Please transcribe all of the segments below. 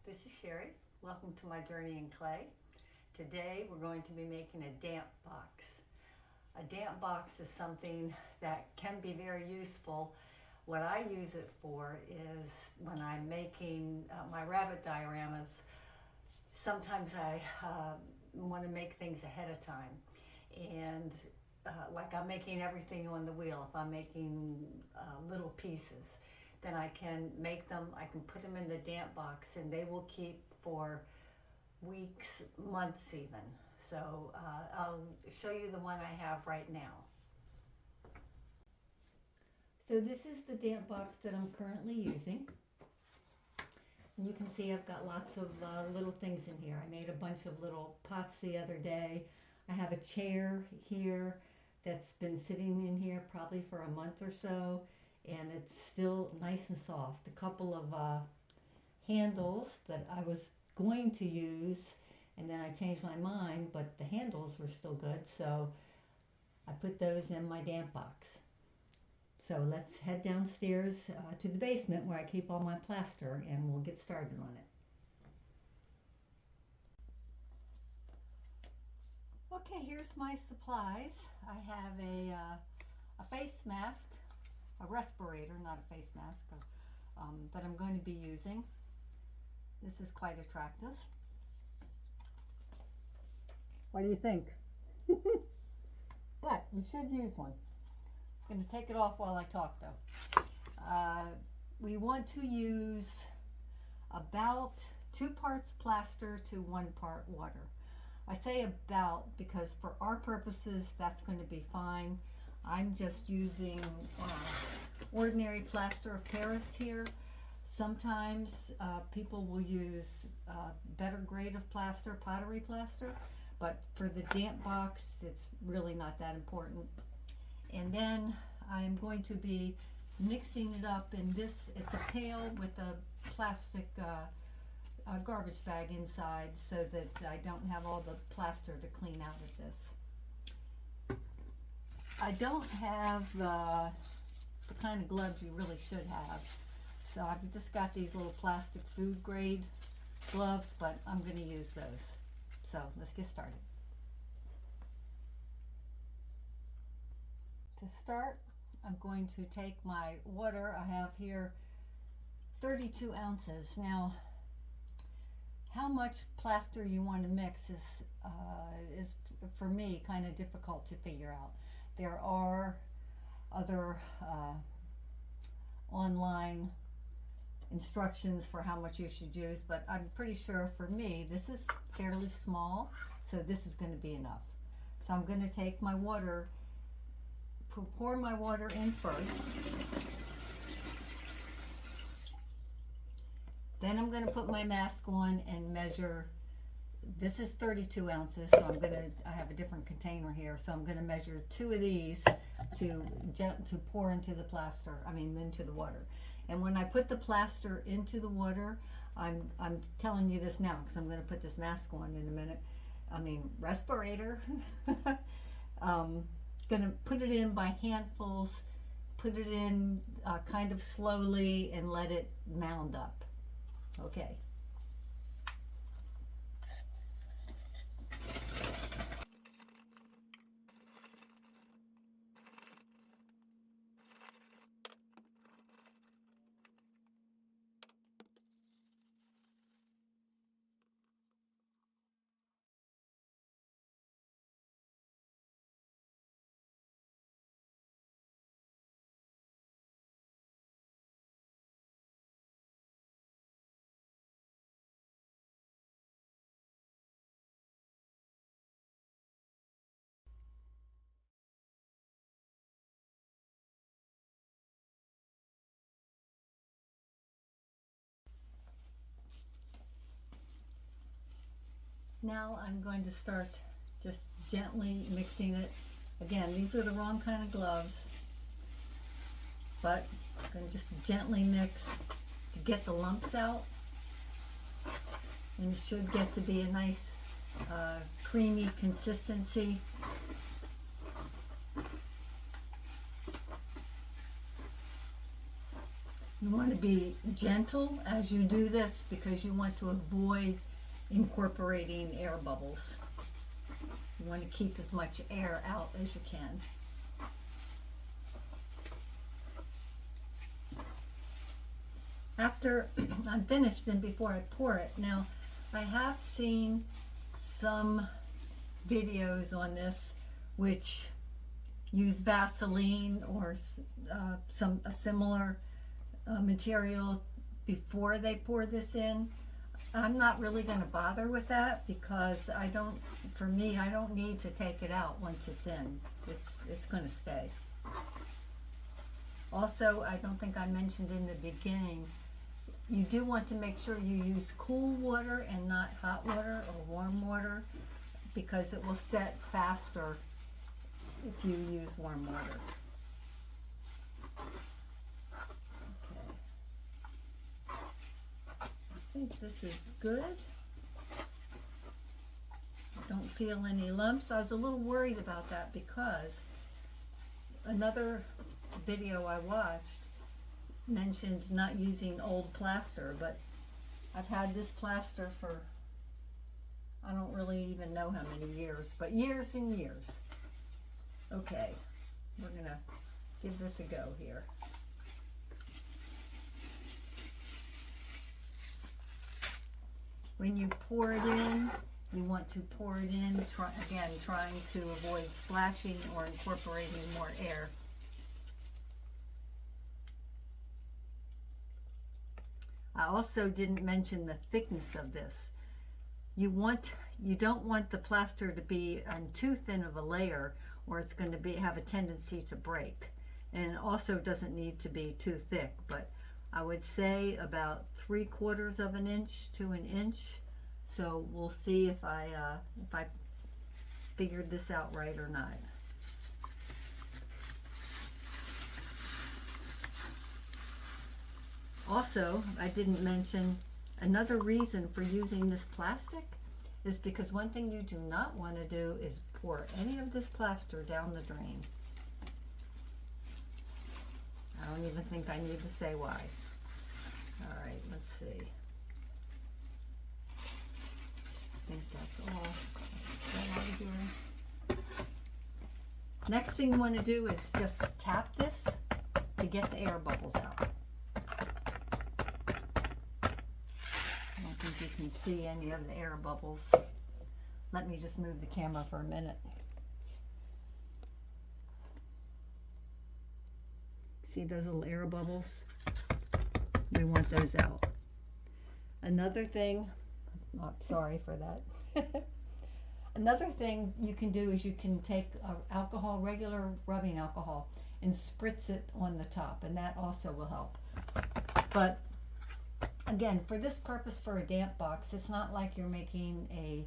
This is Sherry. Welcome to my journey in clay. Today we're going to be making a damp box. A damp box is something that can be very useful. What I use it for is when I'm making my rabbit dioramas. Sometimes I want to make things ahead of time, and like I'm making everything on the wheel. If I'm making little pieces, then I can make them, I can put them in the damp box and they will keep for weeks, months even. So I'll show you the one I have right now. So this is the damp box that I'm currently using. And you can see I've got lots of little things in here. I made a bunch of little pots the other day. I have a chair here that's been sitting in here probably for a month or so, and it's still nice and soft. A couple of handles that I was going to use, and then I changed my mind, but the handles were still good, so I put those in my damp box. So let's head downstairs to the basement where I keep all my plaster, and we'll get started on it. Okay, here's my supplies. I have a face mask, a respirator, not a face mask, that I'm going to be using. This is quite attractive. What do you think? But you should use one. I'm going to take it off while I talk though. We want to use about 2 parts plaster to 1 part water. I say about because for our purposes that's going to be fine. I'm just using ordinary plaster of Paris here. Sometimes people will use better grade of plaster, pottery plaster, but for the damp box it's really not that important. And then I'm going to be mixing it up in this. It's a pail with a plastic garbage bag inside so that I don't have all the plaster to clean out of this. I don't have the kind of gloves you really should have, so I've just got these little plastic food grade gloves, but I'm going to use those. So let's get started. To start, I'm going to take my water. I have here 32 ounces. Now, how much plaster you want to mix is for me kind of difficult to figure out. There are other online instructions for how much you should use, but I'm pretty sure for me this is fairly small, so this is going to be enough. So I'm going to take my water, pour my water in first. Then I'm going to put my mask on and measure. This is 32 ounces, so I have a different container here, so I'm going to measure 2 of these to pour into the plaster, into the water. And when I put the plaster into the water, I'm telling you this now because I'm going to put this mask on in a minute. Respirator. Going to put it in by handfuls, put it in kind of slowly and let it mound up. Okay. Now I'm going to start just gently mixing it. Again, these are the wrong kind of gloves, but I'm going to just gently mix to get the lumps out. And it should get to be a nice creamy consistency. You want to be gentle as you do this because you want to avoid incorporating air bubbles. You want to keep as much air out as you can. After I'm finished and before I pour it, now I have seen some videos on this which use Vaseline or a similar material before they pour this in. I'm not really going to bother with that because for me, I don't need to take it out once it's in. It's going to stay. Also, I don't think I mentioned in the beginning, you do want to make sure you use cool water and not hot water or warm water because it will set faster if you use warm water. Okay. I think this is good. I don't feel any lumps. I was a little worried about that because another video I watched mentioned not using old plaster, but I've had this plaster for I don't really even know how many years, but years and years. Okay, we're gonna give this a go here. When you pour it in, you want to pour it in, trying to avoid splashing or incorporating more air. I also didn't mention the thickness of this. You don't want the plaster to be on too thin of a layer or it's going to have a tendency to break. And it also doesn't need to be too thick, but I would say about 3/4 of an inch to an inch. So we'll see if I figured this out right or not. Also, I didn't mention another reason for using this plastic is because one thing you do not want to do is pour any of this plaster down the drain. I don't even think I need to say why. All right, let's see. I think that's all. Let's get out of here. Next thing you want to do is just tap this to get the air bubbles out. I don't think you can see any of the air bubbles. Let me just move the camera for a minute. See those little air bubbles? We want those out. Another thing, oh, sorry for that. Another thing you can do is you can take alcohol, regular rubbing alcohol, and spritz it on the top, and that also will help. But again, for this purpose, for a damp box, it's not like you're making a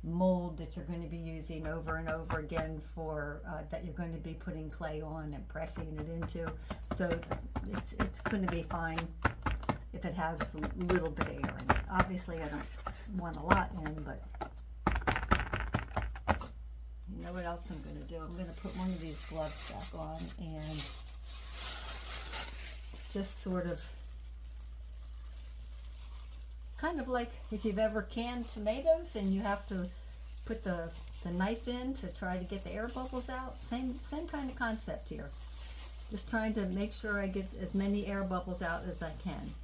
mold that you're going to be using over and over again for that you're going to be putting clay on and pressing it into. So it's going to be fine if it has a little bit of air in it. Obviously, I don't want a lot in, but you know what else I'm going to do? I'm going to put one of these gloves back on and just sort of, kind of like if you've ever canned tomatoes and you have to put the knife in to try to get the air bubbles out. Same kind of concept here. Just trying to make sure I get as many air bubbles out as I can.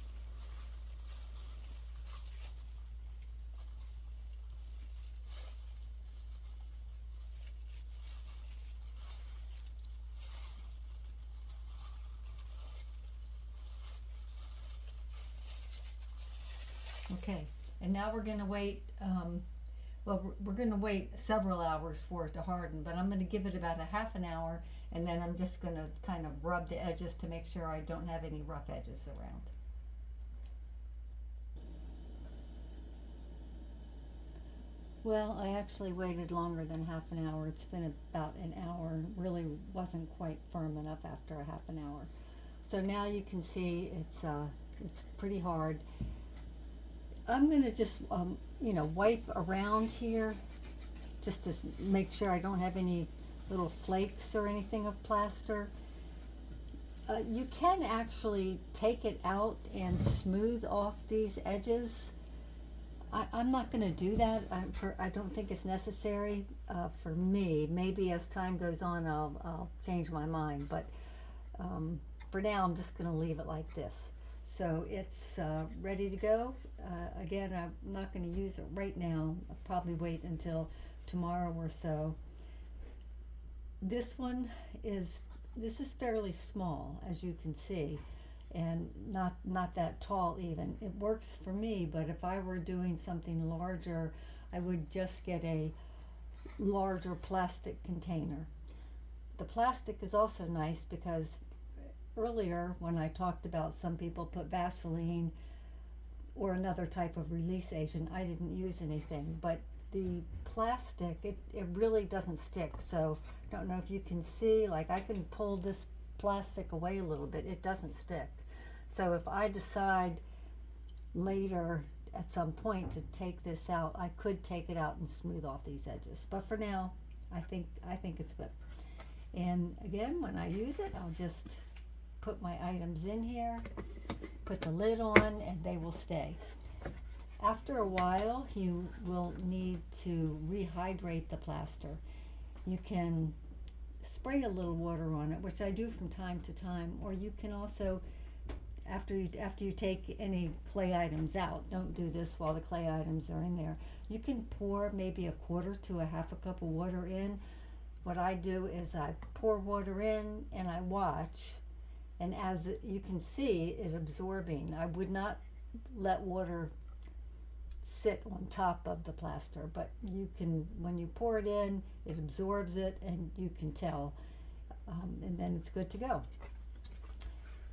Okay, and now we're going to wait, we're going to wait several hours for it to harden, but I'm going to give it about a half an hour, and then I'm just going to kind of rub the edges to make sure I don't have any rough edges around. Well, I actually waited longer than half an hour. It's been about an hour. It really wasn't quite firm enough after a half an hour. So now you can see it's pretty hard. I'm going to just, wipe around here just to make sure I don't have any little flakes or anything of plaster. You can actually take it out and smooth off these edges. I'm not going to do that. I don't think it's necessary for me. Maybe as time goes on, I'll change my mind. But for now, I'm just going to leave it like this. So it's ready to go. Again, I'm not going to use it right now. I'll probably wait until tomorrow or so. This is fairly small, as you can see, and not that tall even. It works for me, but if I were doing something larger, I would just get a larger plastic container. The plastic is also nice because earlier when I talked about some people put Vaseline or another type of release agent, I didn't use anything, but the plastic, it really doesn't stick. So I don't know if you can see, like I can pull this plastic away a little bit, it doesn't stick. So if I decide later at some point to take this out, I could take it out and smooth off these edges. But for now, I think it's good. And again, when I use it, I'll just put my items in here, put the lid on, and they will stay. After a while, you will need to rehydrate the plaster. You can spray a little water on it, which I do from time to time, or you can also, after you take any clay items out, don't do this while the clay items are in there, you can pour maybe a quarter to a half a cup of water in. What I do is I pour water in and I watch, and as you can see it absorbing. I would not let water sit on top of the plaster, but you can, when you pour it in, it absorbs it and you can tell, and then it's good to go.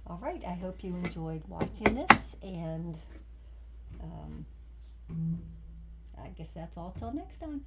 All right, I hope you enjoyed watching this, and I guess that's all till next time.